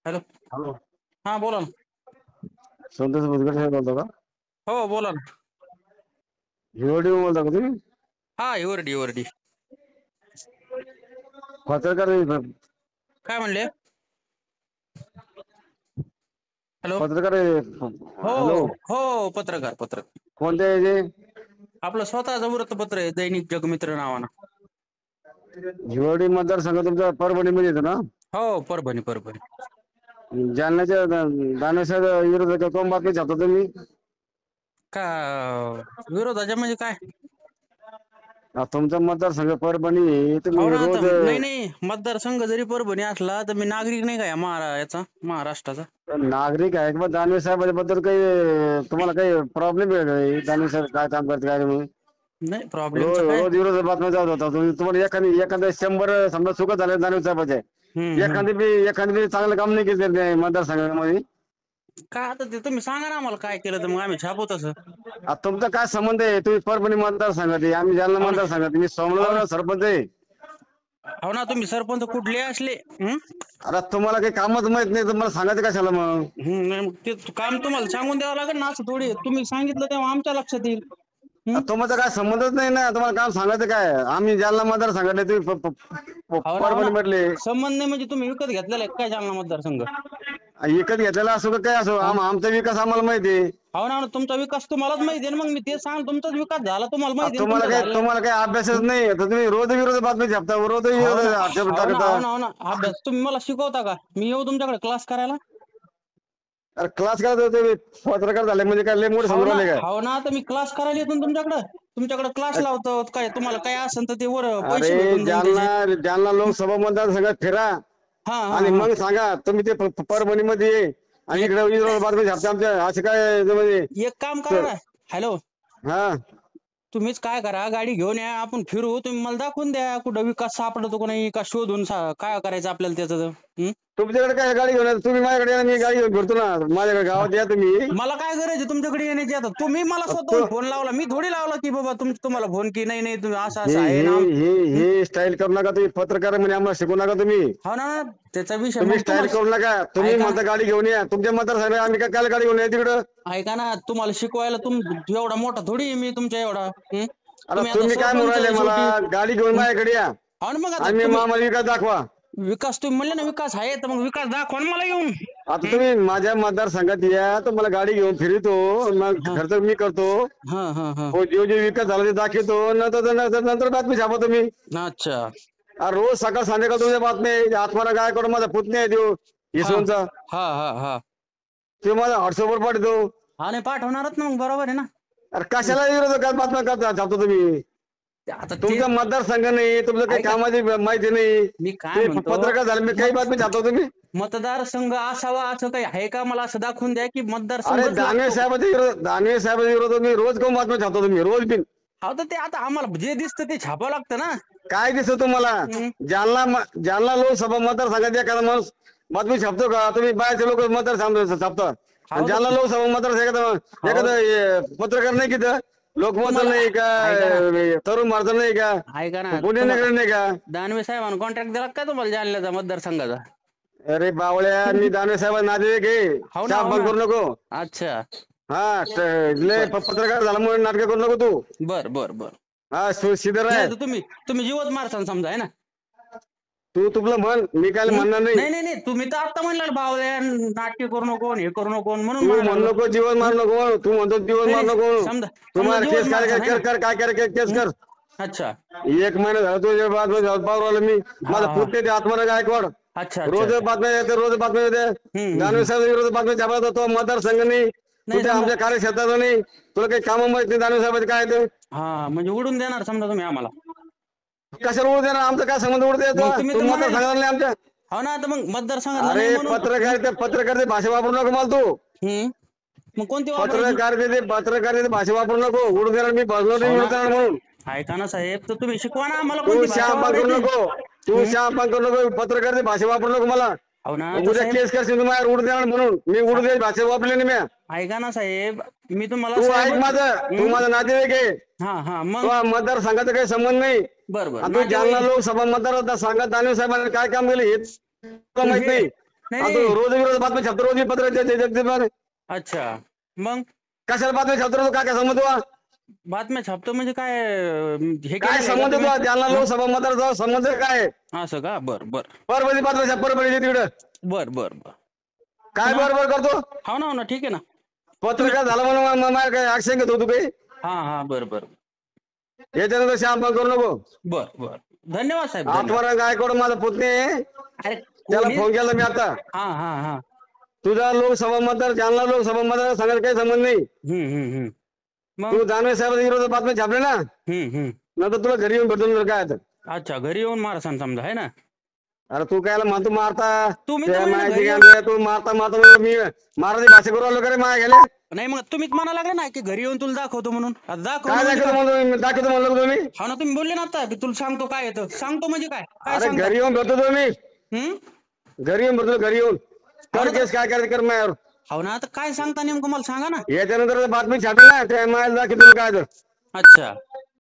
Hello. Hello. हा बोला ना. संतोष भुजबळ साहेब बोलता का? हो बोला ना. हिवरडी बोलता का तुम्ही? हा हिवरडी. पत्रकार काय म्हणले? हॅलो. पत्रकार आहे. हो हॅलो. हो पत्रकार. कोणत्या याचे? आपलं स्वतःचं वृत्तपत्र आहे दैनिक जगमित्र नावानं. हिवरडी मतदारसंघ तुमचा परभणीमध्ये येतो ना? हो परभणी. जालन्याच्या दानवेसाहेब विरोधात कोण बातमी छापता तुम्ही? का विरोधाच्या म्हणजे काय? तुमचा मतदारसंघ परभणी आहे, हो तुम्ही ना. आता रोज नाही मतदारसंघ जरी परभणी असला तर मी नागरिक नाही का या महाराष्ट्राचा. नागरिक आहे किंवा दानवे साहेबांबद्दल काही तुम्हाला काही प्रॉब्लेम आहे का? दानवे साहेब काय काम करते काय म्हणून नाही रोज प्रॉब्लेमचं काय. रोज विरोध बातम्या जात होता तुम्हाला एखाद्या 100 समजा चुका झाल्या दानवे साहेबाचे, हम्म. एखादी बी चांगलं काम नाही केलं मतदारसंघामध्ये. काय आता ते तुम्ही सांगा ना आम्हाला काय केलं तर मग आम्ही छापू तसं. आता तुमचा काय संबंध आहे? तुम्ही परभणी मतदारसंघात आहे, आम्ही जालना हो ना. मतदारसंघात. मी हो ना. सोमनाथ सरपंच आहे. हो ना. तुम्ही सरपंच कुठले असले. आता तुम्हाला काही कामच माहित नाही तर मला सांगायचं कशाला मग? नाही मग ते काम तुम्हाला सांगून द्यावं लागेल ना. असं थोडी तुम्ही सांगितलं तेव्हा आमच्या लक्षात येईल. तुमचा काय संबंधच नाही ना. तुम्हाला काम सांगायचं काय? आम्ही जालना मतदारसंघातले, तुम्ही हो परभणी ना. म्हटले. संबंध नाही म्हणजे तुम्ही विकत घेतलेला आहे काय जालना मतदारसंघ? विकत घेतलेला असो का काय असो, आमचा विकास आम्हाला माहिती आहे. हो ना. तुमचा विकास तुम्हालाच माहिती आहे ना. मग मी ते सांग तुमचाच विकास झाला तुम्हाला माहिती आहे ना तुम्हाला तुमचा काही झालेला. तुम्हाला काही अभ्यासच नाही तर तुम्ही रोज विरोध बातमी छापता, रोज हो विरोध ना. आक्षेप हो ना. टाकता. हो ना. अभ्यास तुम्ही मला शिकवता का? मी येऊ तुमच्याकडे क्लास करायला? अरे क्लास करायचा तुम्ही पत्रकार झाले म्हणजे काय लय मोठे हो समजून ना. राहिले काय? हो ना. तर मी क्लास करायला येतो ना तुमच्याकडे क्लास लावतो. काय तुम्हाला काय असेल तर ते वर पैसे अरे भेटून जाईन त्याचे. जालना लोकसभा मतदारसंघात फिरा आणि हा. मग सांगा तुम्ही ते परभणीमध्ये ये आणि एक इकडे विरोध बातमी छापता आमच्या. असं काय म्हणजे? एक काम करा ना. हॅलो. हा. तुम्हीच काय करा, गाडी घेऊन या, आपण फिरू. तुम्ही मला दाखवून द्या कुठं विकास सापडतो का नाही, का शोधून काय करायचं आपल्याला त्याचं. तुमच्याकडे काय गाडी घेऊन तुम्ही माझ्याकडे या, मी गाडी घेऊन फिरतो ना. माझ्याकडे गावात या तुम्ही. मला काय गरज आहे तुमच्याकडे येण्याची? आता तुम्ही मला स्वतःहून फोन लावला, मी थोडी लावला की बाबा तुम्हाला फोन की नाही तुम्ही असं हे असं आहे हे ना. हे हे स्टाईल करू नका तुम्ही. पत्रकार म्हणजे आम्हाला शिकू नका तुम्ही. हो ना. त्याचा विषय तुम्ही मग स्टाईल तुम्हाला करू नका. तुम्ही ऐका म्हणता गाडी घेऊन या. तुमच्या मतदारसंघात आम्ही काय गाडी घेऊन या तिकडं? ऐका ना. तुम्हाला शिकवायला एवढा मोठा थोडी आहे मी तुमच्या एवढा. आता तुम्ही आता तुम्ही काय म्हणून सरपंच राहिले आहे मला? शेवटी. गाडी घेऊन माझ्याकडे या हो ना. मग आता आणि तुम्ही आम्हाला विकास दाखवा. विकास तुम्ही म्हणले ना विकास आहे तर मग विकास दाखवा ना मला येऊन. आता तुम्ही माझ्या मतदारसंघात या तर मला गाडी घेऊन फिरतो, मग खर्च मी करतो. हा. जो विकास झाला ते दाखवतो. नंतर बातमी छापा तुम्ही. अच्छा. रोज सकाळ संध्याकाळ तुमच्या बातमी. आत्माला काय करून माझा पुतण्या आहे देऊ यशवंतचा, हा. ते माझा व्हॉट्सअपवर पाठवतो. हा नाही पाठवणारच ना मग. बरोबर आहे ना. अरे कशाला विरोधात बातम्या करता छापतो तुम्ही? आता ते तुमचा मतदारसंघ नाही, तुमचं काही ऐका. कामाची माहिती नाही. मी काय तुम्ही म्हणतो, पत्रकार झाले, मी काही बातमी छापतो तुम्ही. मतदारसंघ असावा असं काही आहे का? मला असं दाखवून द्या की अरे मतदारसंघच दानवे लागतो. साहेबांच्या विरोधात मी रोज कोण बातम्या छापतो तुम्ही रोज बिन. हो तर ते आता आम्हाला जे दिसतं ते छापावं लागतं ना. काय दिसत तुम्हाला? जालना लोकसभा मतदारसंघात एखादा माणूस बातमी छापतो का? तुम्ही बाहेरचे लोक मतदार छापता. हो जालना तर लोकसभा मतदारसंघात एखादा पत्रकार नाही की लोकमत तुम्हाला नाही का? ऐका ना. तरुण भारत नाही का? ऐका ना. पुणे नगर नाही का? दानवे साहेबांना कॉन्ट्रॅक्ट दिला काय तुम्हाला जालन्याचा मतदारसंघाचा? अरे बावळ्या, मी दानवे साहेब नातेवाईक आहे. हो ना. शाप बंद करू नको. अच्छा. हा लय पत्रकार झाला म्हणून नाटक करू नको तू. बर. हा सीधर आहे. नाही तर तुम्ही जीवच मारसान समजा आहे ना. तू तुला म्हण, मी काय म्हणणार नाही. नाही तुम्ही तर आता म्हणला बावल्या नाट्य करू नको हे करू नको म्हणून तू म्हणायला म्हण लागलो. नको जीवन मार नको. तू म्हणतो जीवन मार नको. समजा तुम्हाला जीवच केस मारसान आहे ना. काय केस कर. अच्छा. 1 महिना झाला तुझ्या बातम्या पाहू आलो मी. माझा पुतणे ते आत्माला गायकवाड अच्छा. रोज बातम्या येते, रोज बातम्या येते. दानवे साहेब विरोध बातम्या छापत होतो. मतदारसंघ नाही, तुझ्या आमच्या कार्यक्षेत्रात नाही. तुला काही कामं माहित नाही दानवे साहेबांचे काय ते. हा म्हणजे उडून देणार समजा तुम्ही आम्हाला. कशाला उडू देणार? आमचा काय संबंध उडू देतो? तुम्ही तू तर मतदारसंघात नाही आमच्या. हो ना. तर मग मतदारसंघात नाही अरे म्हणून. पत्रकारिता भाषा वापरू नको मला तू. मग कोणती वापरायची? पत्रकारिता भाषा वापरू नको. उडू देणार मी बसलो नाही उडू देणार म्हणून. ऐका ना साहेब, तर तुम्ही शिकवा ना आम्हाला तू कोणती भाषा श्याम करू वापरायची. नको. तू श्याम करू नको. पत्रकारिता भाषा वापरू नको मला. हो ना. उद्या केस करशील तुम्हाला उडू देणार म्हणून. मी उडू दे भाषा वापरली नाही मी. ऐका ना साहेब, मी तुम्हाला तू ऐक माझं. तू माझा नातेवाईक आहे. हा मग तुला मतदारसंघाचा काही संबंध नाही. बरोबर. तू जालना लोकसभा मतदारसंघात दानवे साहेबांनी काय काम केलं हे तुला माहित नाही. नाही आणि तू रोज विरोध बातम्या छापतो, रोज पत्र जगदीप. अच्छा मग कशाला बातम्या छापतो, काय काय संबंध तुला? बातम्या छापतो म्हणजे काय हे काय केलेलं आहे का संबंध तुम्ही? तुला जालना लोकसभा मतदारचा संबंध काय आहे? असं का? बर बर परभणी बातम्या छाप, परभणी तिकडं बर बर बर काय बरोबर करतो? हो ना ठीक आहे ना. पत्रकार झाला म्हणून मला काय ऍक्शन घेतो तू काही? हा बर बर याच्यानंतर श्याम करू नको. बर बर धन्यवाद साहेब धन्यवाद. आत्माराम गायकवाड माझा पुतणी आहे, अरे त्याला कोणी- फोन केला मी आता. हा तुझा लोकसभा मतदार जालना लोकसभा मतदार सांगायला काही संबंध नाही. हम्म मग तू दानवे साहेबांच्या विरोधात बातम्या छापले ना, नंतर तुला घरी येऊन भेटून काय आता. अच्छा घरी येऊन मारसान समजा आहे ना. अरे तू काय म्हणतो मारता, तुम्ही तर त्या म्हणे माहिती घरी काय येऊन- म्हणतो, तू मारता मारता मी मराठी भाषा करू आलो का रे माया गेले? नाही मग तुम्हीच म्हणा लागले ना की घरी येऊन तुला दाखवतो म्हणून. आता दाखव काय म्हणजे दाखवतो काय? म्हणलो, दाखवतो म्हणलो का तुम्ही? हो ना तुम्ही बोलले ना आता की तुला सांगतो काय येतं. सांगतो म्हणजे काय काय अरे सांगता? घरी येऊन भेटतो तुम्ही, हम्म? घरी येऊन भेटतो, घरी येऊन कर केस काय करायचं कर माझ्यावर. हो ना आता काय सांगता नेमकं मला सांगा ना. याच्यानंतर बातमी छापेल ना, त्या मायाला दाखवतो काय तर. अच्छा